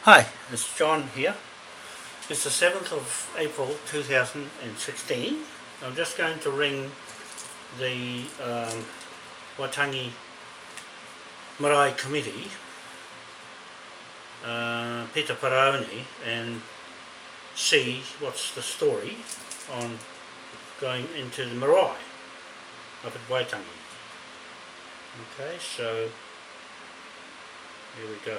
Hi, it's John here. It's the 7th of April 2016. I'm just going to ring the Waitangi Marae Committee, Peter Paraone, and see what's the story on going into the marae up at Waitangi. Okay, so here we go.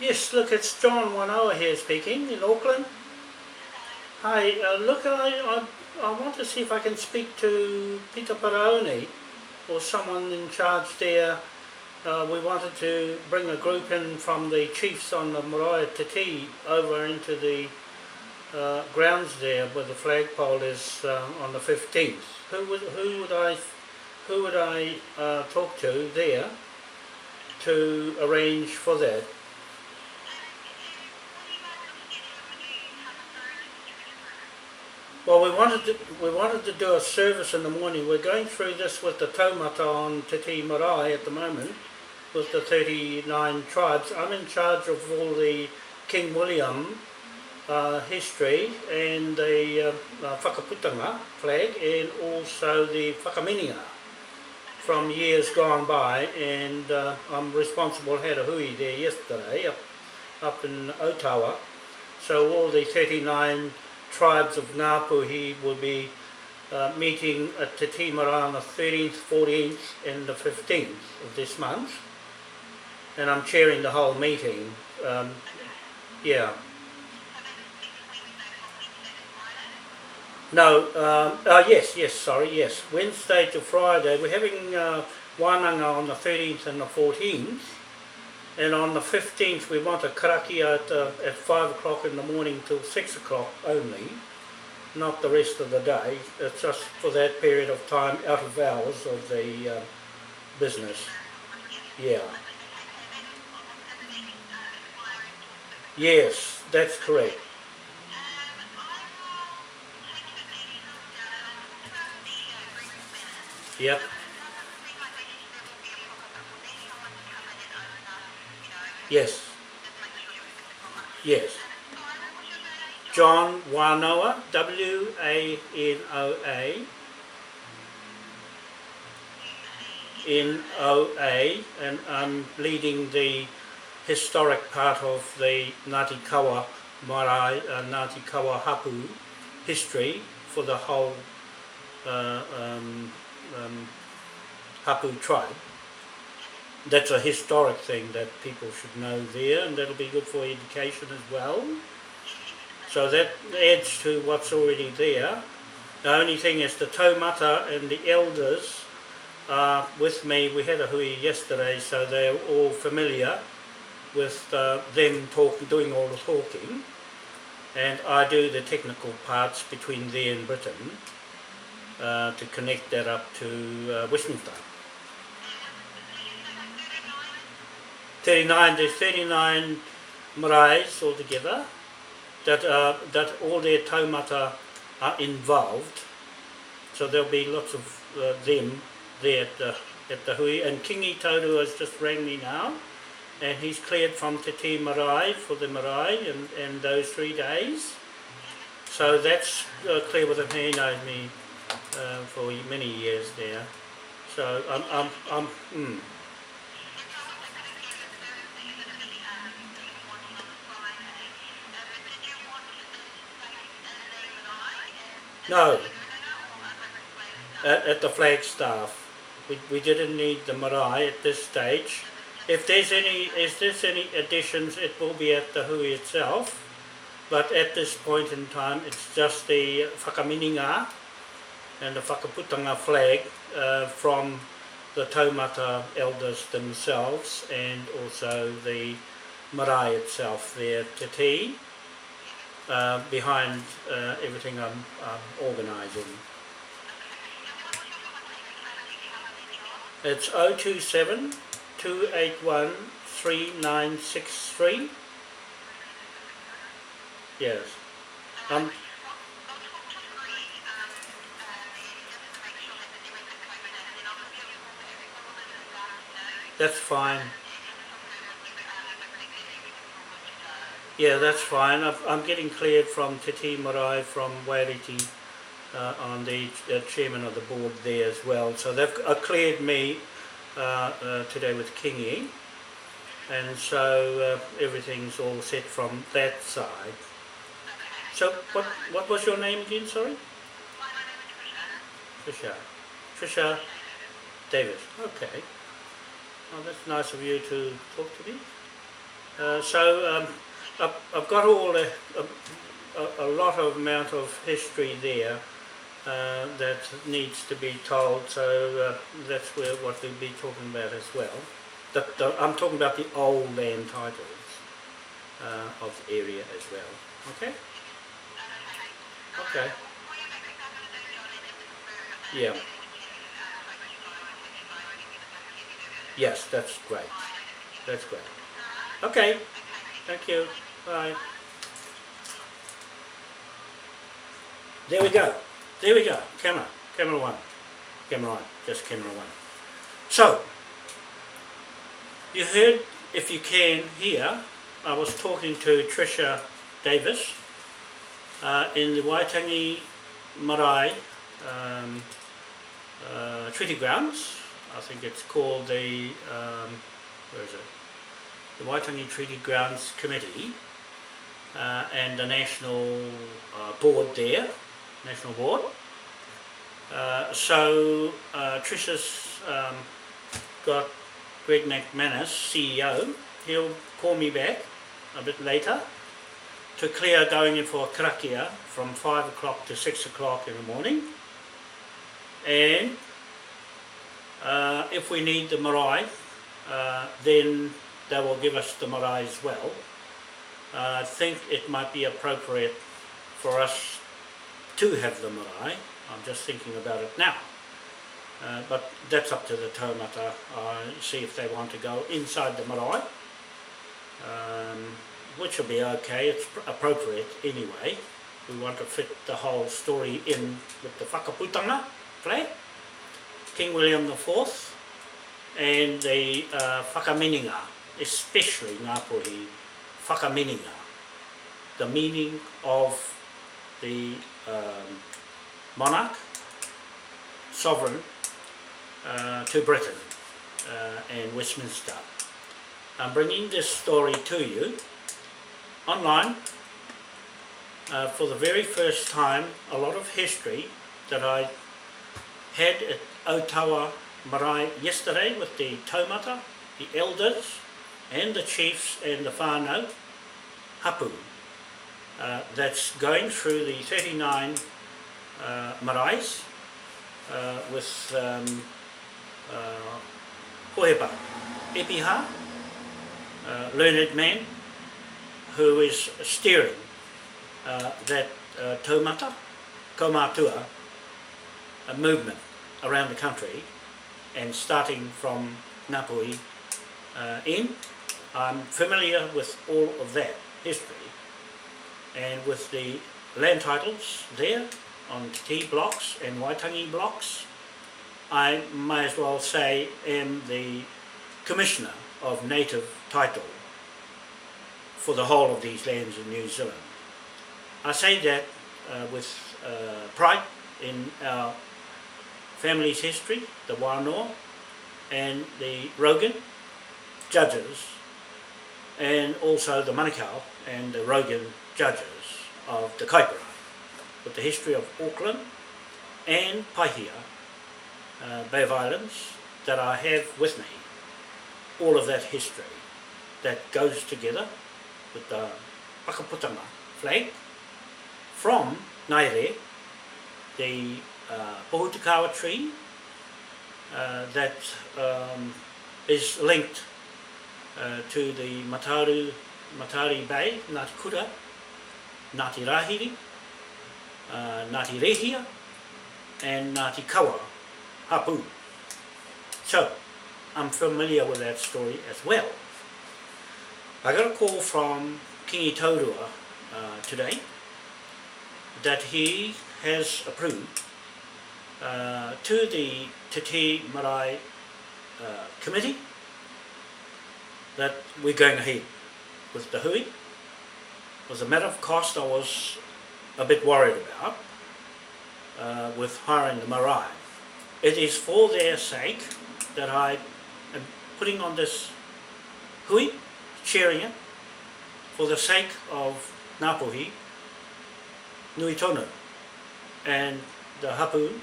Yes, look, it's John Wanoa here speaking in Auckland. Hi, look, I want to see if I can speak to Peter Paraone or someone in charge there. We wanted to bring a group in from the chiefs on the marae Titi over into the grounds there where the flagpole is on the 15th. Who would I talk to there to arrange for that? Well, we wanted to do a service in the morning. We're going through this with the TAUMATA on Te Marae at the moment, with the 39 tribes. I'm in charge of all the King William history and the Whakaputanga flag, and also the Whakaminenga from years gone by. And I'm responsible, had a hui there yesterday up in Otawa. So all the 39 tribes of Ngāpuhi will be meeting at Te Marae on the 13th, 14th and the 15th of this month, and I'm chairing the whole meeting. Yeah. No, yes, Wednesday to Friday. We're having wānanga on the 13th and the 14th, and on the 15th we want a Karakia at 5 o'clock in the morning till 6 o'clock only, not the rest of the day. It's just for that period of time out of hours of the business. Yeah. Yes, that's correct. Yep. Yes. Yes. John Wanoa, W-A-N-O-A, N-O-A, and I'm leading the historic part of the Ngāti Kawa Marae, Ngāti Kawa Hapu history for the whole Hapu tribe. That's a historic thing that people should know there, and that'll be good for education as well. So that adds to what's already there. The only thing is the taumata and the elders are with me. We had a hui yesterday, so they're all familiar with them doing all the talking, and I do the technical parts between there and Britain to connect that up to Westminster. 39, there's 39 maraes altogether that all their taumata are involved. So there'll be lots of them there at the hui. And Kingi Tauru has just rang me now, and he's cleared from Te Marae for the marae and those 3 days. So that's clear with him. He knows me for many years there. So no, at the Flagstaff. We didn't need the marae at this stage. If there's any additions, it will be at the hui itself. But at this point in time, it's just the WHAKAMINENGA and the Whakaputanga flag from the Taumata elders themselves, and also the marae itself there, Te Tii, behind everything I'm organising. It's 027 281 3963. Yes. That's fine. Yeah, that's fine. I'm getting cleared from Te Tii Marae, from Waitangi, on the chairman of the board there as well. So they've cleared me today with Kingi, and so everything's all set from that side. So what was your name again, sorry? Trisha. Trisha Davis. Okay. Oh, that's nice of you to talk to me. I've got all a lot of amount of history there that needs to be told, so that's what we'll be talking about as well. I'm talking about the old land titles of the area as well. Okay? Okay. Yeah. Yes, that's great. That's great. Okay. Thank you. Bye. There we go. There we go. Camera. Camera one. Camera one. Just camera one. So, you heard, if you can hear, I was talking to Trisha Davis in the Waitangi Marae Treaty Grounds. I think it's called the, where is it? The Waitangi Treaty Grounds Committee and the National Board there, National Board. So Trisha's got Greg McManus, CEO. He'll call me back a bit later to clear going in for Karakia from 5 o'clock to 6 o'clock in the morning. And if we need the marae, then they will give us the marae as well. I think it might be appropriate for us to have the marae. I'm just thinking about it now. But that's up to the taumata. See if they want to go inside the marae, which will be okay. It's appropriate anyway. We want to fit the whole story in with the Whakaputanga flag, King William IV, and the WHAKAMINENGA, especially Ngāpuhi WHAKAMINENGA, the meaning of the monarch, sovereign to Britain and Westminster. I'm bringing this story to you online for the very first time. A lot of history that I had at Otawa Marae yesterday with the taumata, the elders and the chiefs and the whānau hapu, that's going through the 39 maraes with Hohepa Epiha, learned man who is steering that taumata, kaumatua, a movement around the country, and starting from Ngāpuhi I'm familiar with all of that history, and with the land titles there on Te Tii blocks and Waitangi blocks. I may as well say am the Commissioner of Native Title for the whole of these lands in New Zealand. I say that with pride in our family's history, the Wanoa and the Rogan judges, and also the Manukau and the Rogan judges of the Kaipara, with the history of Auckland and Paihia, Bay of Islands, that I have with me. all of that history that goes together with the Whakaputanga flag from Naire, the Pohutakawa tree that is linked to the Matari Bay, Ngāti Kura, Ngāti Rahiri, Ngāti Rehia, and Ngāti Kawa, Hapu. So, I'm familiar with that story as well. I got a call from Kingi Taurua today that he has approved to the Te Marae committee that we're going ahead with the hui. It was a matter of cost I was a bit worried about with hiring the marae. It is for their sake that I am putting on this hui, sharing it, for the sake of Ngāpuhi, Nui Tonu, and the Hapu,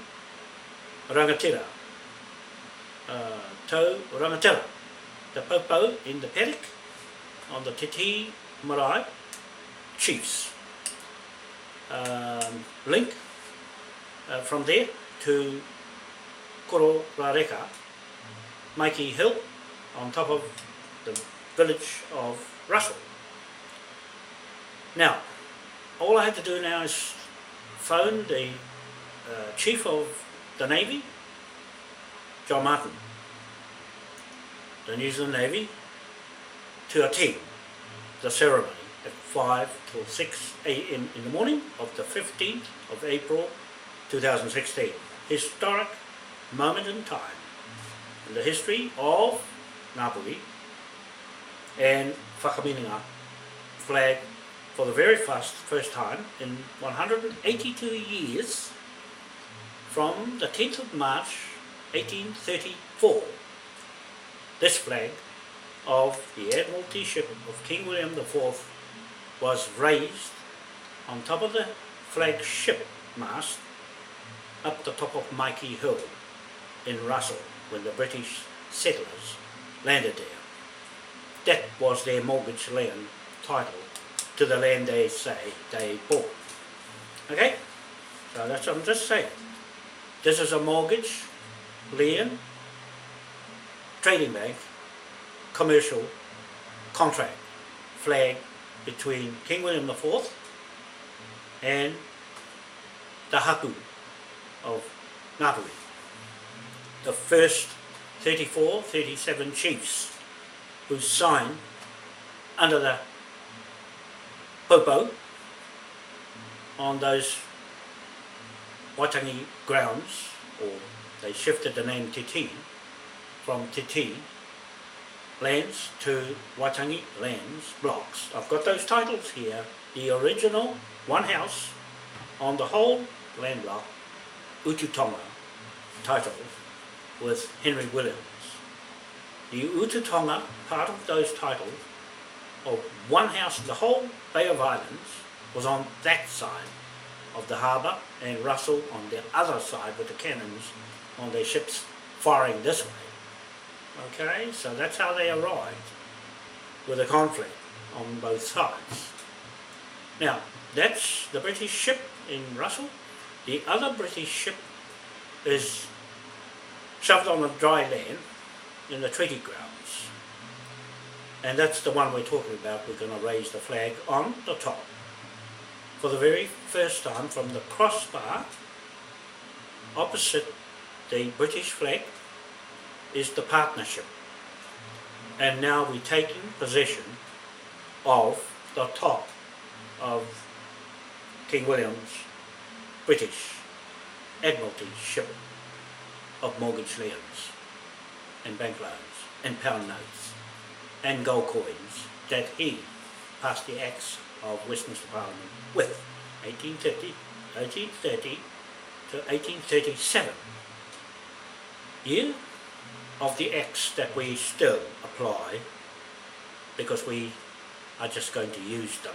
Rangatira, Tau Rangatira, the Popo in the paddock on the Te Marae chiefs. Link from there to Koro Rareka, Maiki Hill, on top of the village of Russell. Now, all I have to do now is phone the Chief of the Navy, John Martin, the New Zealand Navy, to attend the ceremony at 5 till 6 a.m. in the morning of the 15th of April 2016. Historic moment in time in the history of Ngāpuhi and Whakaminenga Flag for the very first time in 182 years from the 10th of March 1834. This flag of the Admiralty ship of King William IV was raised on top of the flagship mast up the top of Maiki Hill in Russell when the British settlers landed there. That was their mortgage land title to the land they say they bought. Okay? So that's what I'm just saying. This is a mortgage, land, trading bank, commercial contract flag between King William IV and the Hapu of Ngāpuhi. The first 34, 37 chiefs who signed under the Popo on those Waitangi grounds, or they shifted the name Te from Te lands to Waitangi lands blocks. I've got those titles here. The original one house on the whole land block, Ututonga title with Henry Williams. The Ututonga part of those titles of one house, the whole Bay of Islands, was on that side of the harbour, and Russell on the other side with the cannons on their ships firing this way. Okay, so that's how they arrived with a conflict on both sides. Now, that's the British ship in Russell. The other British ship is shoved on the dry land in the treaty grounds. And that's the one we're talking about. We're going to raise the flag on the top. For the very first time, from the crossbar opposite the British flag is the partnership. And now we're taking possession of the top of King William's British Admiralty ship of mortgage lands and bank loans and pound notes and gold coins that he passed the Acts of Westminster Parliament with 1830 to 1837. Year of the Acts that we still apply because we are just going to use them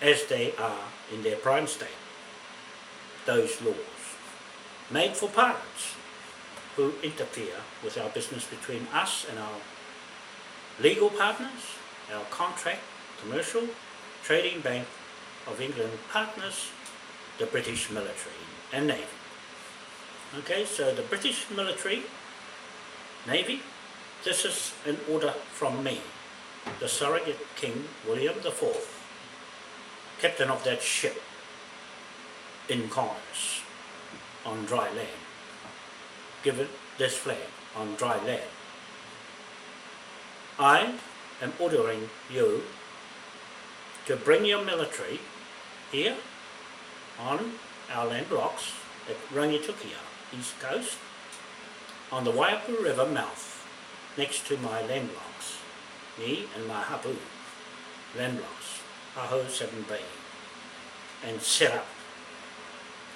as they are in their prime state. Those laws made for pirates who interfere with our business between us and our legal partners, our contract, commercial, trading bank of England partners, the British military and navy. Okay, so the British military, navy, this is an order from me, the surrogate King William IV, captain of that ship in commerce on dry land, given this flag on dry land. I am ordering you to bring your military here on our land blocks at Rangatira, east coast, on the Waipu River mouth, next to my land blocks, me and my hapu land blocks, Aho 7B, and set up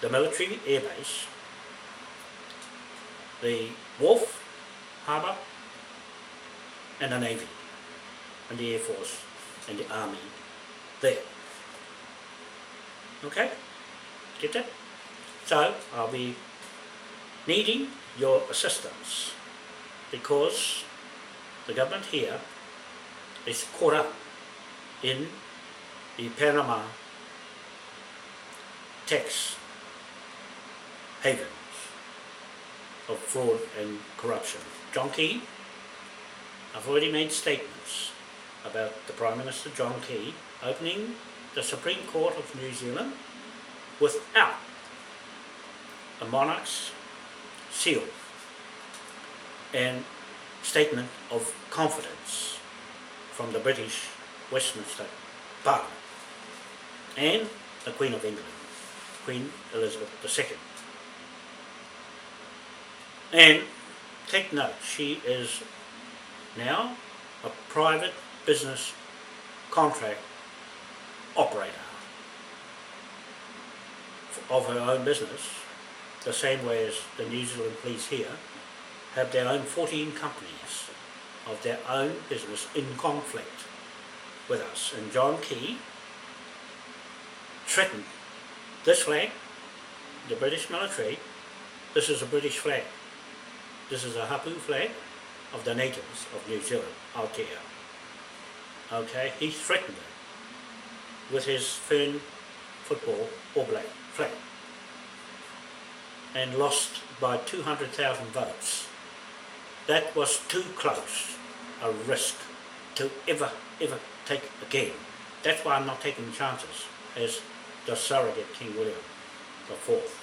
the military airbase, the wharf, harbour, and the Navy, and the Air Force, and the Army there. Okay? Get that? So, I'll be needing your assistance because the government here is caught up in the Panama tax havens of fraud and corruption. John Key, I've already made statements about the Prime Minister John Key opening the Supreme Court of New Zealand without a monarch's seal and statement of confidence from the British Westminster Parliament and the Queen of England, Queen Elizabeth II. And take note, she is now a private business contract operator of her own business, the same way as the New Zealand police here have their own 14 companies of their own business in conflict with us. And John Key threatened this flag, the British military. This is a British flag. This is a hapu flag of the natives of New Zealand out there. Okay, he threatened it with his Fern football All Black flag and lost by 200,000 votes. That was too close a risk to ever take again. That's why I'm not taking chances as the surrogate King William IV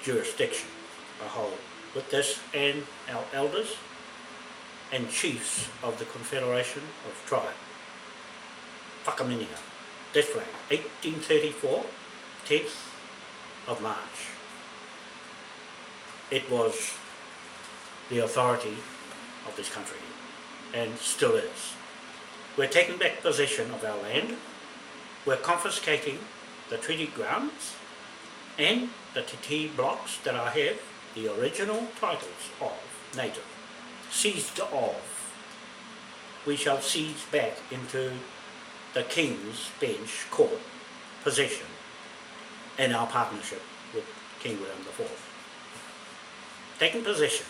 jurisdiction I hold with this and our elders and chiefs of the Confederation of Tribe. WHAKAMINENGA, this flag, 1834, 10th of March. It was the authority of this country and still is. We're taking back possession of our land, we're confiscating the treaty grounds and the TT blocks that I have, the original titles of native, seized of. We shall seize back into the King's Bench Court possession and our partnership with King William IV. Taking possession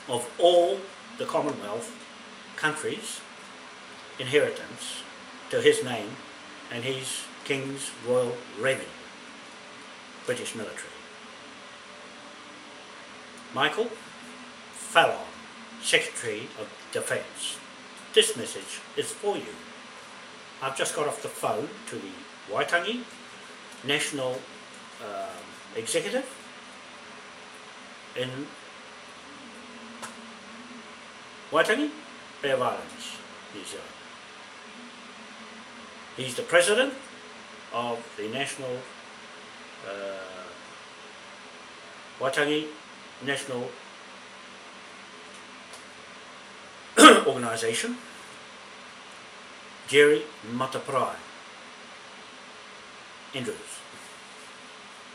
of all the Commonwealth countries' inheritance to his name and his King's Royal Revenue, British military. Michael Fallon, Secretary of Defence, this message is for you. I've just got off the phone to the Waitangi National Executive in Waitangi, Bay of Islands, New Zealand. He's the President of the National Waitangi National Organisation. Jerry Mataprai Andrews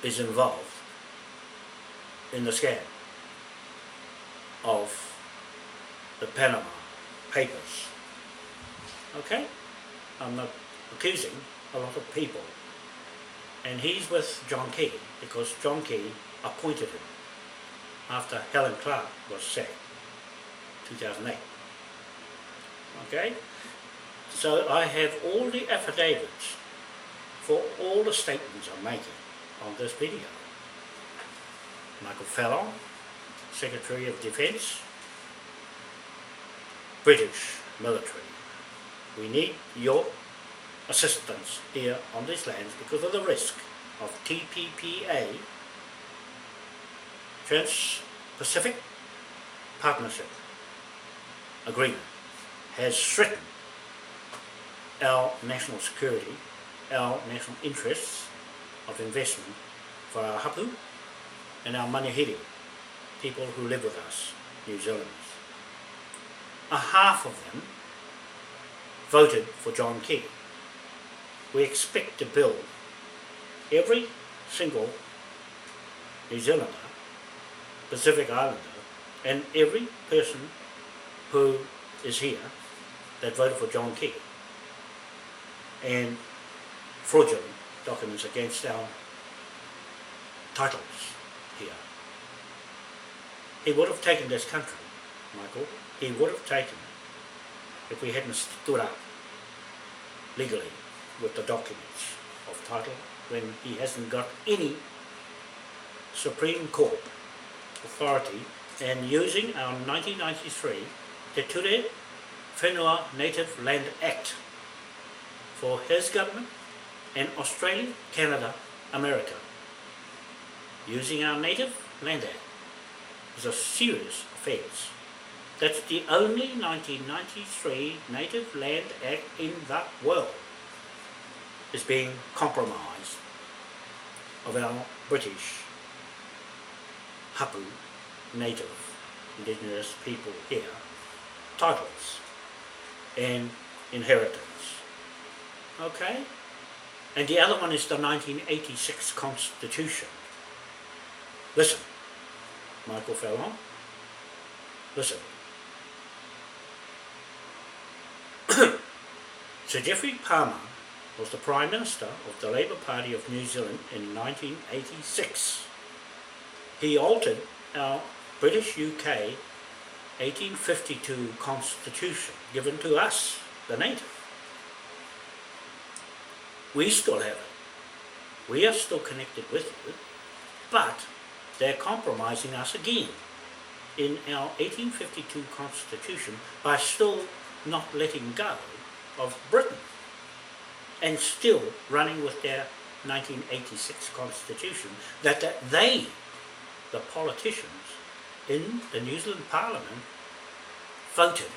is involved in the scam of the Panama Papers. Okay? I'm not accusing a lot of people. And he's with John Key because John Key appointed him after Helen Clark was sacked, 2008. Okay? So I have all the affidavits for all the statements I'm making on this video. Michael Fallon, Secretary of Defence, British military. We need your assistance here on these lands because of the risk of TPPA, Trans-Pacific Partnership Agreement, has threatened our national security, our national interests of investment for our hapu and our manihiri, people who live with us, New Zealanders. Half of them voted for John Key. We expect to build every single New Zealander, Pacific Islander, and every person who is here that voted for John Key and fraudulent documents against our titles here. He would have taken this country, Michael, he would have taken it if we hadn't stood up legally with the documents of title when he hasn't got any Supreme Court authority, and using our 1993 Te Ture Whenua Native Land Act for his government and Australia, Canada, America. Using our Native Land Act is a serious offence. That's the only 1993 Native Land Act in the world is being compromised of our British hapu, native, indigenous people here, titles and inheritance. Okay? And the other one is the 1986 Constitution. Listen, Michael Fallon, listen. Sir Geoffrey Palmer was the Prime Minister of the Labour Party of New Zealand in 1986. He altered our British UK 1852 Constitution given to us, the native. We still have it. We are still connected with you, but they're compromising us again in our 1852 Constitution by still not letting go of Britain and still running with their 1986 Constitution that they, the politicians in the New Zealand Parliament, voted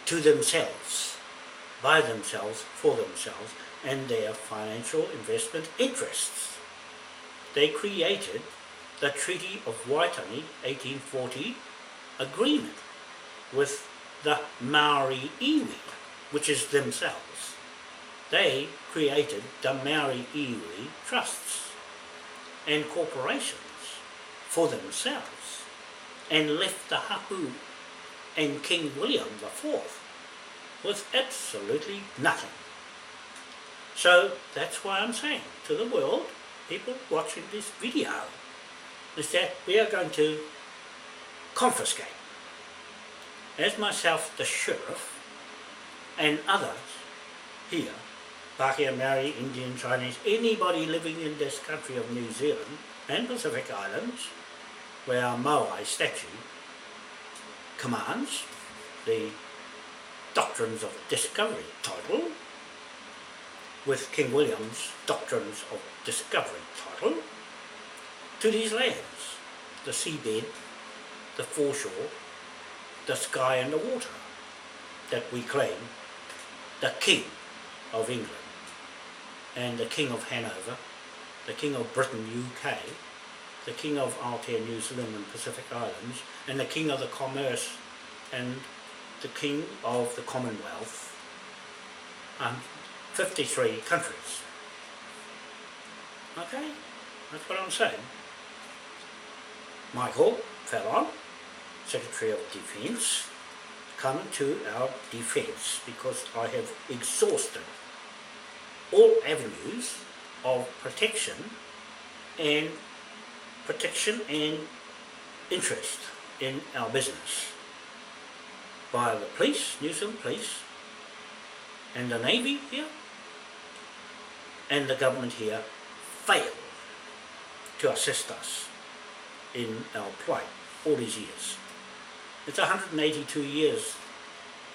to themselves, by themselves, for themselves, and their financial investment interests. They created the Treaty of Waitangi 1840 agreement with the Maori iwi, which is themselves. They created the Maori iwi trusts and corporations for themselves and left the hapu and King William IV with absolutely nothing. So that's why I'm saying to the world, people watching this video, is that we are going to confiscate, as myself, the sheriff, and others here, Pākehā, Maori, Indian, Chinese, anybody living in this country of New Zealand and Pacific Islands, where our Moai statute commands the Doctrines of Discovery title, with King William's Doctrines of Discovery title, to these lands, the seabed, the foreshore, the sky and the water, that we claim the King of England and the King of Hanover, the King of Britain, UK, the King of Aotea, New Zealand and Pacific Islands, and the King of the Commerce and the King of the Commonwealth, 53 countries. Okay, that's what I'm saying. Michael Fallon, Secretary of Defence, come to our defence because I have exhausted all avenues of protection and interest in our business. by the police, New Zealand police, and the Navy here, and the government here failed to assist us in our plight all these years. It's 182 years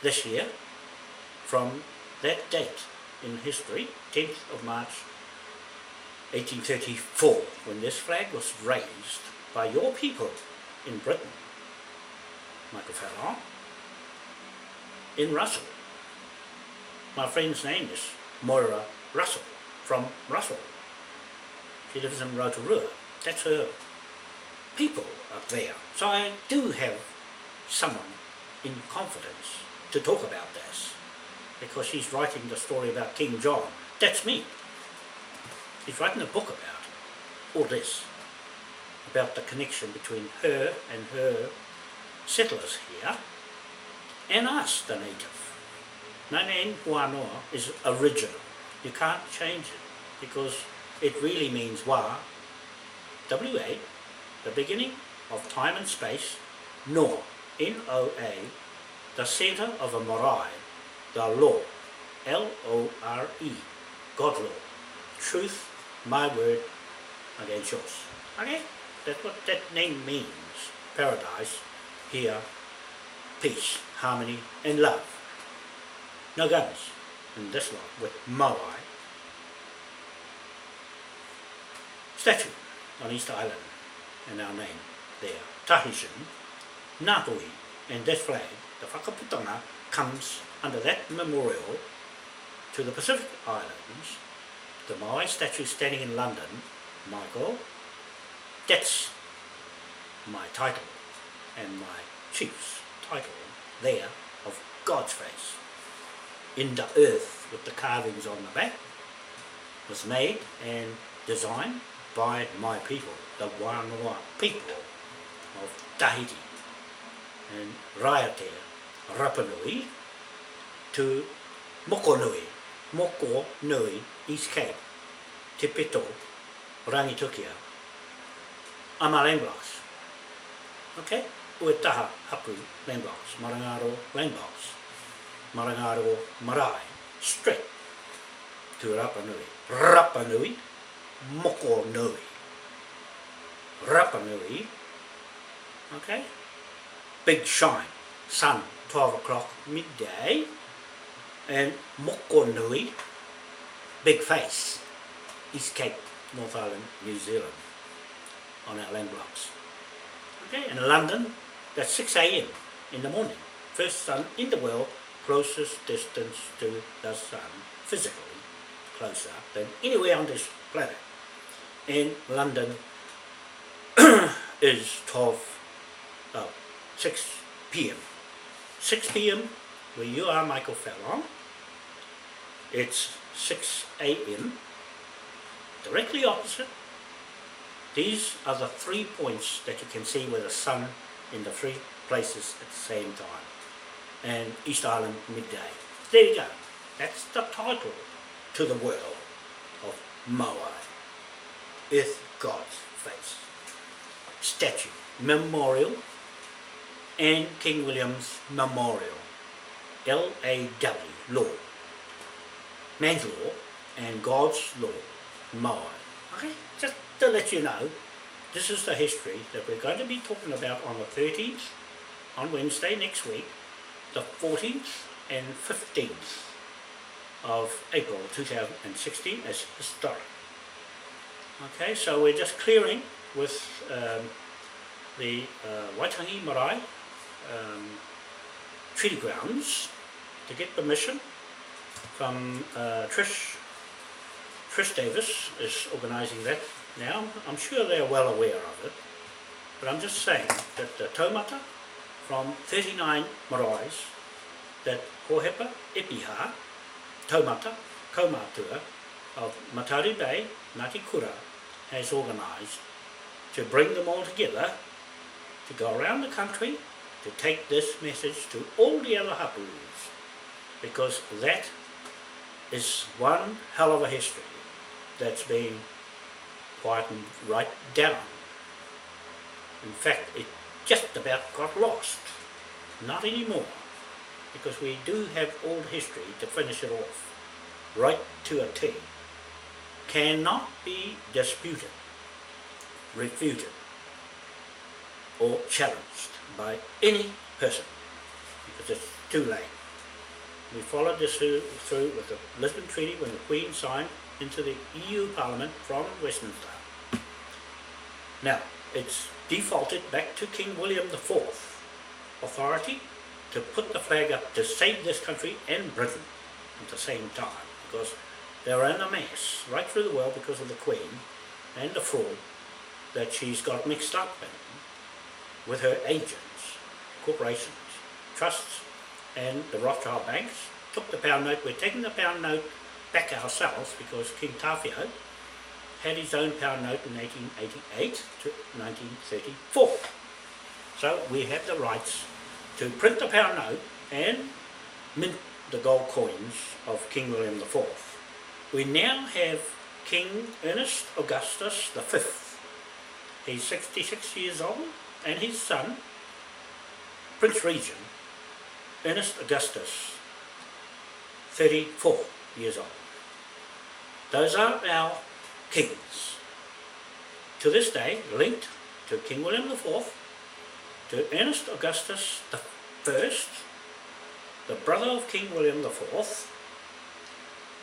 this year from that date in history, 10th of March 1834, when this flag was raised by your people in Britain, Michael Fallon, in Russell. My friend's name is Moira Russell, from Russell. She lives in Rotorua. That's her people up there. So I do have someone in confidence to talk about this, because she's writing the story about King John. That's me. He's writing a book about all this, about the connection between her and her settlers here and us, the native. My name, Wanoa, is original. You can't change it, because it really means Wa, W-A, the beginning of time and space, Noa, N-O-A, the centre of a marae, the law, L-O-R-E, God law, truth, my word against yours. Okay? That's what that name means. Paradise, here, peace, harmony and love. No guns in this lot with Moai. Statue on East Island and our name there. Tahitian, Ngāpuhi, and that flag, the whakaputanga, comes under that memorial to the Pacific Islands. The Moai statue standing in London, Michael, that's my title and my chief's title there of God's face in the earth with the carvings on the back was made and designed by my people, the Wanoa people of Tahiti and Rangatira, Rapa Nui to Moko Nui, East Cape, Te Pito, Rangitukia, ama land blocks. Okay? Uetaha Hapu land blocks, Marangaro land blocks, Marangaro Marae, straight to Rapa Nui. Rapa Nui, Moko Nui. Rapa Nui, okay? Big shine, sun, 12 o'clock midday, and Moko Nui, big face, East Cape, North Island, New Zealand, on our land blocks. Okay, in London, that's 6 a.m. in the morning. First sun in the world, closest distance to the sun, physically closer than anywhere on this planet. In London is 6 p.m. 6 p.m. where you are, Michael Fallon, it's 6 a.m. directly opposite. These are the 3 points that you can see with the sun in the 3 places at the same time. And East Island midday. There you go. That's the title to the world of Moai. Earth God's face. Statue, memorial, and King William's memorial. L-A-W, law. Man's law and God's law, Moai. Okay, just to let you know, this is the history that we're going to be talking about on the 13th, on Wednesday next week, the 14th and 15th of April 2016 as historic. Okay, so we're just clearing with the Waitangi Marae treaty grounds to get permission from Trish Davis is organising that now. I'm sure they're well aware of it, but I'm just saying that the TAUMATA from 39 maraes that Hohepa Epiha TAUMATA Kaumatua of Matari Bay, Ngāti Kura has organised to bring them all together to go around the country to take this message to all the other hapus, because that is one hell of a history that's been quietened right down. In fact, it just about got lost. Not anymore. because we do have old history to finish it off, right to a T, cannot be disputed, refuted, or challenged by any person, because it's too late. We followed this through with the Lisbon Treaty when the Queen signed into the EU Parliament from Westminster. Now, it's defaulted back to King William IV authority to put the flag up to save this country and Britain at the same time, because they're in a mess right through the world because of the Queen and the fraud that she's got mixed up in with her agents, corporations, trusts, and the Rothschild banks. Took the pound note. We're taking the pound note back ourselves because King Tawhito had his own pound note in 1888 to 1934. So we have the rights to print the pound note and mint the gold coins of King William IV. We now have King Ernest Augustus V. He's 66 years old, and his son, Prince Regent Ernest Augustus, 34 years old. Those are our kings. To this day, linked to King William IV, to Ernest Augustus I, the brother of King William IV,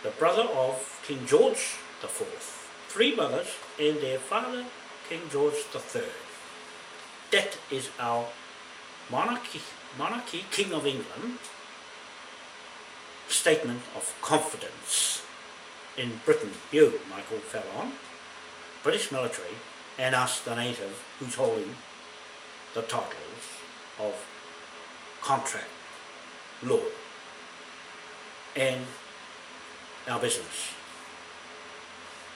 the brother of King George IV, three brothers, and their father, King George III. That is our monarchy, King of England, statement of confidence in Britain. You, Michael Fallon, British military, and us, the native, who's holding the titles of contract law. And our business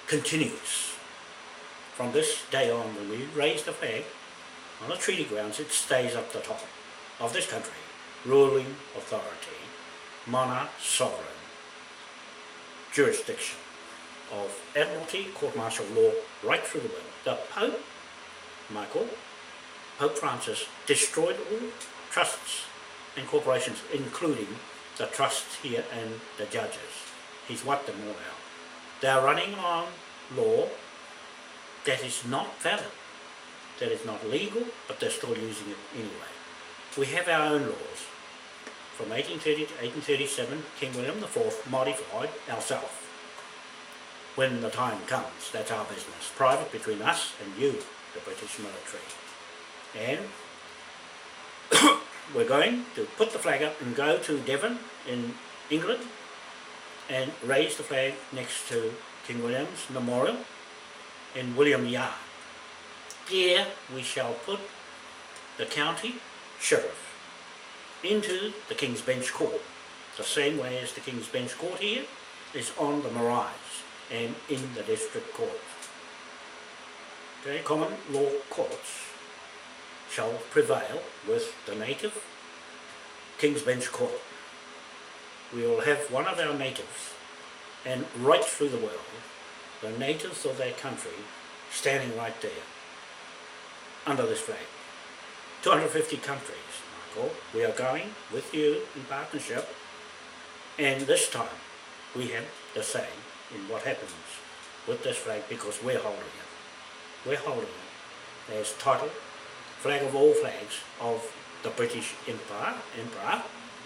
continues. From this day on, when we raise the flag on the treaty grounds, it stays up the top of this country. Ruling authority, monarch, sovereign, jurisdiction of admiralty, court-martial law, right through the world. The Pope, Michael, Pope Francis, destroyed all trusts and corporations, including the trusts here and the judges. He's wiped them all out. They're running on law that is not valid, that is not legal, but they're still using it anyway. We have our own laws. From 1830 to 1837, King William IV modified ourselves. When the time comes, that's our business. Private between us and you, the British military. And we're going to put the flag up and go to Devon in England and raise the flag next to King William's memorial in William Yard. There we shall put the county sheriff into the King's Bench Court, the same way as the King's Bench Court here is on the Marae and in the district court. Okay, common law courts shall prevail with the native King's Bench Court. We will have one of our natives, and right through the world, the natives of their country standing right there under this flag. 250 countries, Michael. We are going with you in partnership, and this time we have the say in what happens with this flag because we're holding it. We're holding it as title, flag of all flags of the British Empire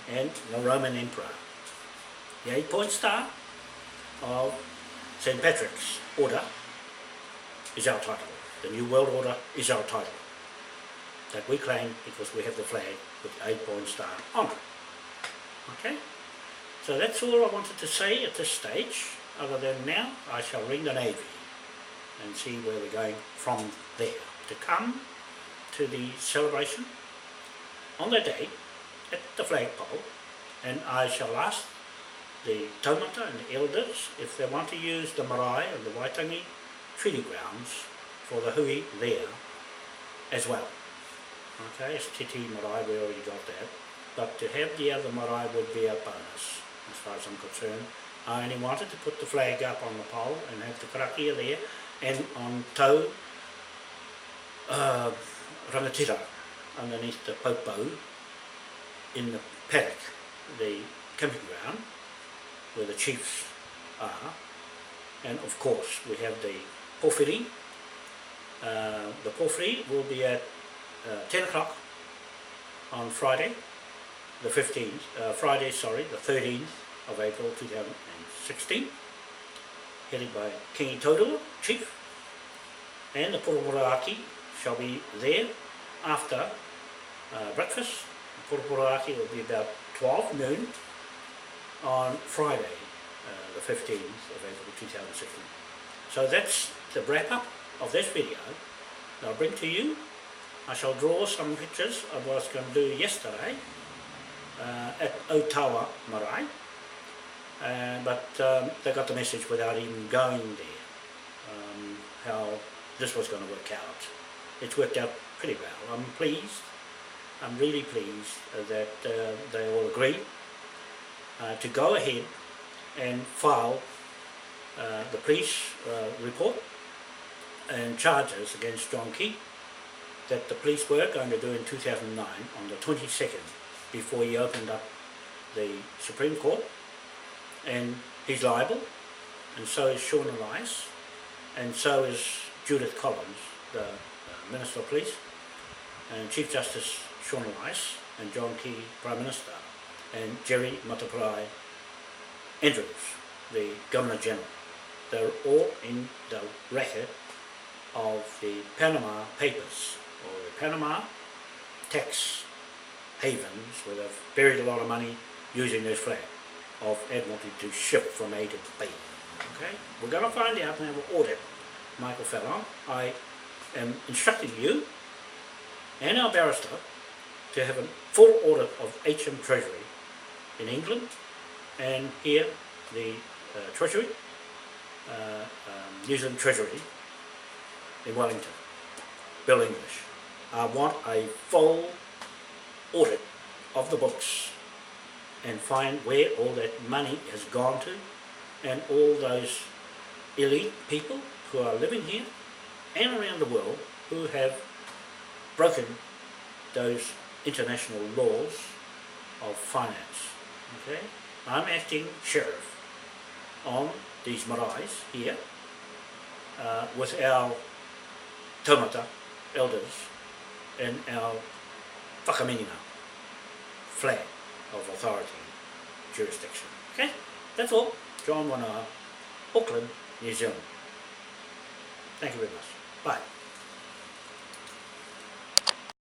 and the Roman Emperor. The 8-point star of St. Patrick's Order is our title. The New World Order is our title that we claim because we have the flag with the 8-point star on it. Okay? So that's all I wanted to say at this stage, other than now I shall ring the Navy and see where we're going from there. To come to the celebration on that day at the flagpole, and I shall ask the Taumata and the elders if they want to use the marae and the Waitangi treaty grounds for the hui there as well. Okay, it's Titi Marae, we already got that, but to have the other marae would be a bonus as far as I'm concerned. I only wanted to put the flag up on the pole and have the Karakia there, and on Rangatira underneath the popo in the paddock the camping ground where the chiefs are, and of course we have the pōwhiri. The pōwhiri will be at 10 o'clock on Friday, the 13th of April 2016, headed by Kingi Tauruwa, Chief, and the Poroporaki shall be there after breakfast. The Poroporaki will be about 12 noon on Friday, the 15th of April 2016. So that's the wrap up of this video that I'll bring to you. I shall draw some pictures of what I was going to do yesterday at Waitangi Marae, but they got the message without even going there, how this was going to work out. It's worked out pretty well. I'm pleased, I'm really pleased that they all agreed to go ahead and file the police report and charges against John Key that the police were going to do in 2009 on the 22nd, before he opened up the Supreme Court. And he's liable, and so is Sean Elias, and so is Judith Collins, the Minister of Police, and Chief Justice Sean Elias, and John Key, Prime Minister, and Jerry Mataparai Andrews, the Governor General. They're all in the record of the Panama Papers, or the Panama tax havens, where they've buried a lot of money using this flag of Admiralty to ship from A to B. Okay, we're going to find out and have an audit, Michael Fallon. I am instructing you and our barrister to have a full audit of HM Treasury in England, and here the Treasury, New Zealand Treasury in Wellington, Bill English. I want a full audit of the books and find where all that money has gone to, and all those elite people who are living here and around the world who have broken those international laws of finance. Okay, I'm acting sheriff on these maraes here with our TAUMATA elders and our WHAKAMINENGA Flag of authority, jurisdiction. Okay, that's all. John Wanoa, Auckland, New Zealand. Thank you very much. Bye.